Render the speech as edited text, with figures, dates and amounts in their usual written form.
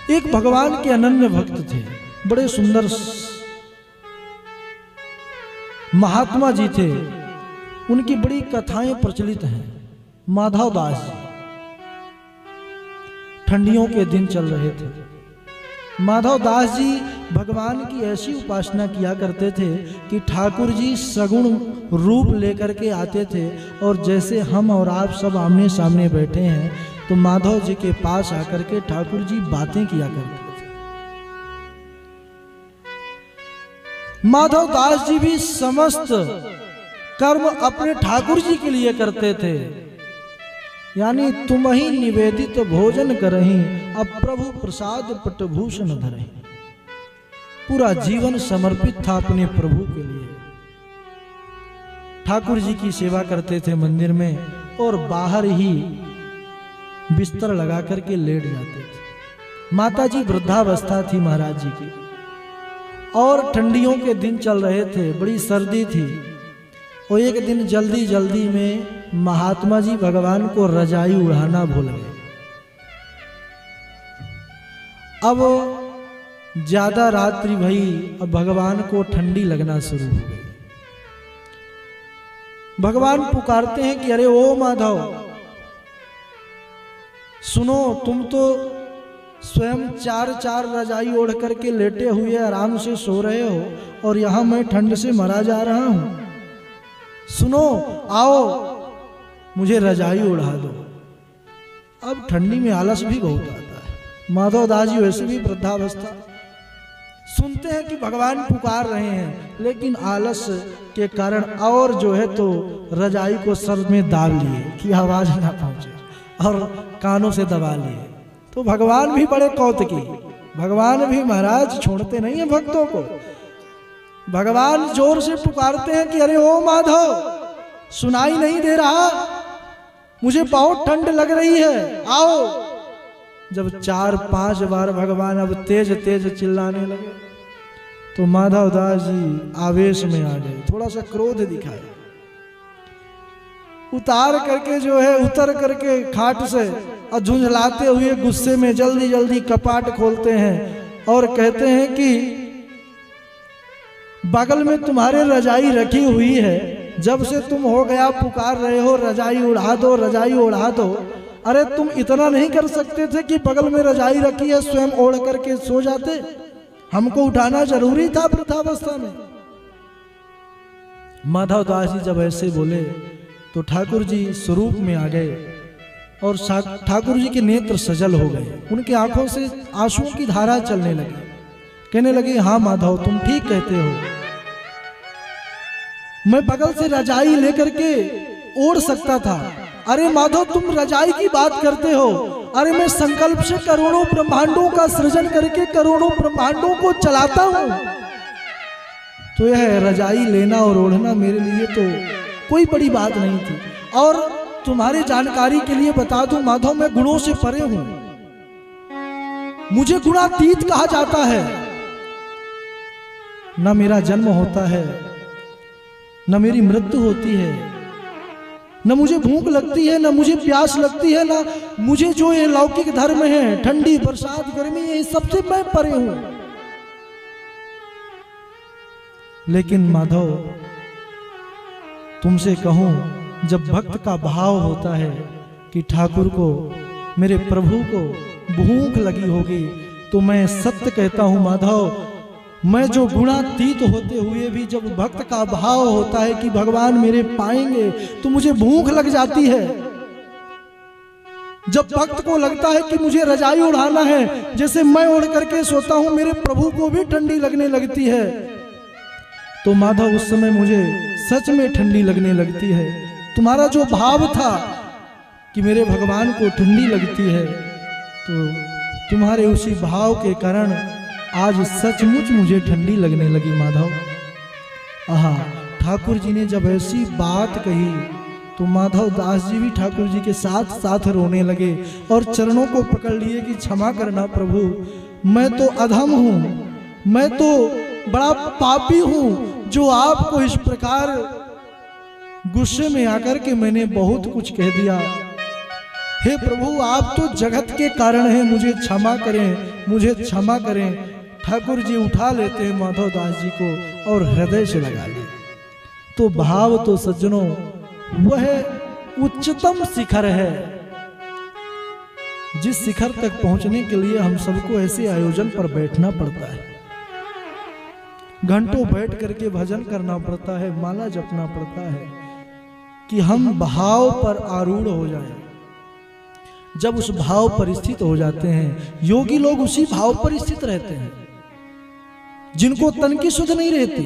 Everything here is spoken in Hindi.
एक भगवान के अनन्य भक्त थे, बड़े सुंदर महात्मा जी थे, उनकी बड़ी कथाएं प्रचलित हैं। माधव दास जी, ठंडियों के दिन चल रहे थे। माधव दास जी भगवान की ऐसी उपासना किया करते थे कि ठाकुर जी सगुण रूप लेकर के आते थे, और जैसे हम और आप सब आमने सामने बैठे हैं तो माधव जी के पास आकर के ठाकुर जी बातें किया करते थे। माधव दास जी भी समस्त कर्म अपने ठाकुर जी के लिए करते थे, यानी तुम ही निवेदित भोजन करही, अब प्रभु प्रसाद पटभूषण धरही। पूरा जीवन समर्पित था अपने प्रभु के लिए। ठाकुर जी की सेवा करते थे मंदिर में, और बाहर ही बिस्तर लगा करके लेट जाते थे। माता जी वृद्धावस्था थी महाराज जी की, और ठंडियों के दिन चल रहे थे, बड़ी सर्दी थी। और एक दिन जल्दी जल्दी में महात्मा जी भगवान को रजाई उड़ाना भूल गए। अब ज्यादा रात्रि भई, अब भगवान को ठंडी लगना शुरू हो गई। भगवान पुकारते हैं कि अरे ओ माधव, सुनो, तुम तो स्वयं चार चार रजाई ओढ़ करके लेटे हुए आराम से सो रहे हो, और यहां मैं ठंड से मरा जा रहा हूं। सुनो, आओ मुझे रजाई उड़ा दो। अब ठंडी में आलस भी बहुत आता है। माधव दास जी वैसे भी वृद्धावस्था, सुनते हैं कि भगवान पुकार रहे हैं, लेकिन आलस के कारण और जो है तो रजाई को सर में दाब लिए कि आवाज ना पहुंचे, और कानों से दबा लिए। तो भगवान भी बड़े कौतुकी, भगवान भी महाराज छोड़ते नहीं है भक्तों को। भगवान जोर से पुकारते हैं कि अरे ओ माधव, सुनाई नहीं दे रहा, मुझे बहुत ठंड लग रही है, आओ। जब 4-5 बार भगवान अब तेज तेज चिल्लाने लगे तो माधव दास जी आवेश में आ गए, थोड़ा सा क्रोध दिखाए, उतार करके जो है उतर करके खाट से और झुंझलाते हुए गुस्से में जल्दी जल्दी कपाट खोलते हैं और कहते हैं कि बगल में तुम्हारे रजाई रखी हुई है, जब से तुम हो गया पुकार रहे हो रजाई उड़ा दो, रजाई उड़ा दो। अरे तुम इतना नहीं कर सकते थे कि बगल में रजाई रखी है स्वयं ओढ़ करके सो जाते? हमको उठाना जरूरी था वृद्धावस्था में। माधव दास जी जब ऐसे बोले तो ठाकुर जी स्वरूप में आ गए और ठाकुर जी के नेत्र सजल हो गए, उनकी आंखों से आंसुओं की धारा चलने लगी। कहने लगे, हाँ माधव, तुम ठीक कहते हो, मैं बगल से रजाई लेकर के ओढ़ सकता था। अरे माधव, तुम रजाई की बात करते हो, अरे मैं संकल्प से करोड़ों ब्रह्मांडों का सृजन करके करोड़ों ब्रह्मांडों को चलाता हूं, तो यह रजाई लेना और ओढ़ना मेरे लिए तो कोई बड़ी बात नहीं थी। और तुम्हारी जानकारी के लिए बता दूं माधव, मैं गुणों से परे हूं, मुझे गुणातीत कहा जाता है। न मेरा जन्म होता है, न मेरी मृत्यु होती है, न मुझे भूख लगती है, न मुझे प्यास लगती है, न मुझे जो ये लौकिक धर्म है, ठंडी बरसात गर्मी, ये सबसे मैं परे हूं। लेकिन माधव, तुमसे कहूं, जब भक्त का भाव होता है कि ठाकुर को, मेरे प्रभु को भूख लगी होगी, तो मैं सत्य कहता हूं माधव, मैं जो गुणातीत होते हुए भी जब भक्त का भाव होता है कि भगवान मेरे पाएंगे, तो मुझे भूख लग जाती है। जब भक्त को लगता है कि मुझे रजाई उड़ाना है, जैसे मैं उड़ करके सोता हूं, मेरे प्रभु को भी ठंडी लगने लगती है, तो माधव उस समय मुझे सच में ठंडी लगने लगती है। तुम्हारा जो भाव था कि मेरे भगवान को ठंडी लगती है, तो तुम्हारे उसी भाव के कारण आज सचमुच मुझे ठंडी लगने लगी माधव। आहा, ठाकुर जी ने जब ऐसी बात कही तो माधव दास जी भी ठाकुर जी के साथ साथ रोने लगे और चरणों को पकड़ लिए कि क्षमा करना प्रभु, मैं तो अधम हूं, मैं तो बड़ा पापी हूं, जो आपको इस प्रकार गुस्से में आकर के मैंने बहुत कुछ कह दिया। हे प्रभु, आप तो जगत के कारण हैं, मुझे क्षमा करें, मुझे क्षमा करें। ठाकुर जी उठा लेते हैं माधव दास जी को और हृदय से लगा ले। तो भाव तो सज्जनों वह उच्चतम शिखर है, जिस शिखर तक पहुंचने के लिए हम सबको ऐसे आयोजन पर बैठना पड़ता है, घंटों बैठ करके भजन करना पड़ता है, माला जपना पड़ता है कि हम भाव पर आरूढ़ हो जाएं। जब उस भाव पर स्थित हो जाते हैं, योगी लोग उसी भाव पर स्थित रहते हैं, जिनको तन की सुध नहीं रहती,